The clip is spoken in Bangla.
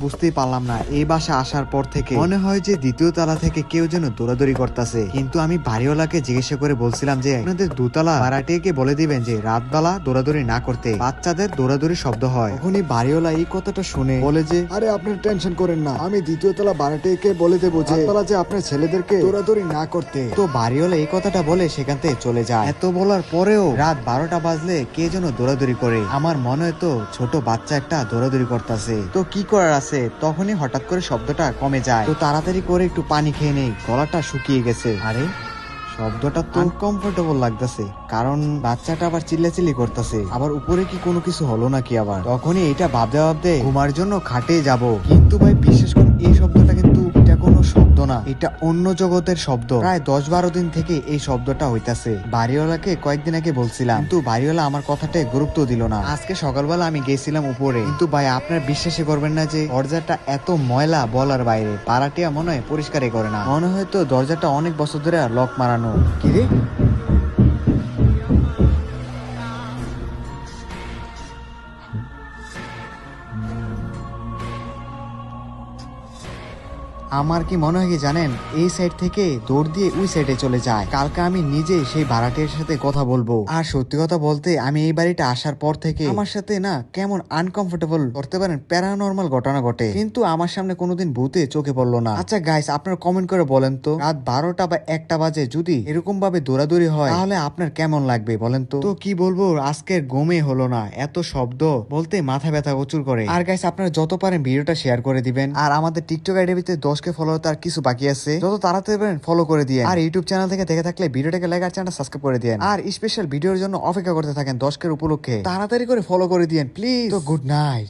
বুঝতেই পারলাম না এই বাসা আসার পর থেকে মনে হয় যে দ্বিতীয় তলা থেকে কেউ যেন দৌড়াদৌড়ি করতেছে। কিন্তু আমি বাড়িওয়ালাকে জিজ্ঞাসা করে বলছিলাম যে আপনাদের দোতলা ভাড়াটিয়াকে বলে দিবেন যে রাতবেলা দৌড়াদৌড়ি না করতে, বাচ্চাদের দৌড়াদৌড়ি শব্দ হয়। তখনই বাড়িওয়ালা এই কথাটা শুনে বলে যে আরে আপনার টেনশন করেন না, আমি দ্বিতীয় তলা ভাড়াটিয়াকে বলে দেবো যে রাতবেলা যে আপনার ছেলেদেরকে দৌড়াদৌড়ি না করতে। তো বাড়িওয়ালা এই কথাটা বলে সেখান থেকে চলে যায়। এত বলার পরেও রাত 12টা বাজলে কে যেন দৌড়াদৌড়ি করে। আমার মনে হয় তো ছোট বাচ্চা একটা দৌড়াদৌড়ি করতেছে। তো কি করার আছে, তখনই হঠাৎ করে শব্দটা কমে যায়। তো তাড়াতাড়ি করে একটু পানি খেয়ে নেই, গলাটা শুকিয়ে গেছে। আরে শব্দটা তো আনকমফোর্টেবল লাগতেছে, কারণ বাচ্চাটা আবার চিল্লাচিল্লি করতেছে। আবার উপরে কি কোনো কিছু হলো নাকি আবার। তখনই এটা ভাবতে ভাবতে ঘুমার জন্য খাটে যাব। কিন্তু ভাই বিশেষ করে এই শব্দটা কিন্তু এটা কোনো শব্দ না, এটা অন্য জগতের শব্দ। প্রায় 10-12 দিন থেকে এই শব্দটা হইতাছে। বাড়িওয়ালাকে কয়েকদিন আগে বলছিলাম, কিন্তু বাড়িওয়ালা আমার কথাতে গুরুত্ব দিল না। আজকে সকালবেলা আমি গেছিলাম উপরে, কিন্তু ভাই আপনার বিশ্বাসই করবেন না যে দরজাটা এত ময়লা বলার বাইরে। পাড়াটিয়া মনে হয় পরিষ্কারই করে না, মনে হয় তো দরজাটা অনেক বছর ধরে লক মারানো। কিরে আমার কি মনে হয় কি জানেন, এই সাইড থেকে দৌড় দিয়ে ওই সাইডে চলে যায়। কালকে আমি নিজে সেই ভাড়াটিয়ার সাথে কথা বলবো। আর সত্যি কথা বলতে আমি এই বাড়িটা আসার পর থেকে আমার সাথে না কেমন আনকমফোর্টেবল করতে পারেন প্যারানর্মাল ঘটনা ঘটে, কিন্তু আমার সামনে কোনোদিন ভূতে চোখে পড়লো না। আচ্ছা গাইস, আপনারা কমেন্ট করে বলেন তো, রাত 12টা বা 1টা বাজে যদি এরকম ভাবে দৌড়াদৌড়ি হয় তাহলে আপনার কেমন লাগবে বলেন তো। তো কি বলবো, আজকের ঘুমে হলো না, এত শব্দ বলতে মাথা ব্যথা প্রচুর করে। আর গাইস আপনারা যত পারেন ভিডিওটা শেয়ার করে দিবেন। আর আমাদের টিকটক আইডির ভিতরে 10K ফলোয়ার তার কিছু বাকি আছে, যত তাড়াতাড়ি পারেন ফলো করে দিয়ে। আর ইউটিউব চ্যানেল থেকে দেখে থাকলে ভিডিওটাকে লাইক আর চ্যানেলটা সাবস্ক্রাইব করে দিয়েন। আর স্পেশাল ভিডিওর জন্য অপেক্ষা করতে থাকেন 10K উপলক্ষে, তাড়াতাড়ি করে ফলো করে দিয়েন প্লিজ। তো গুড নাইট।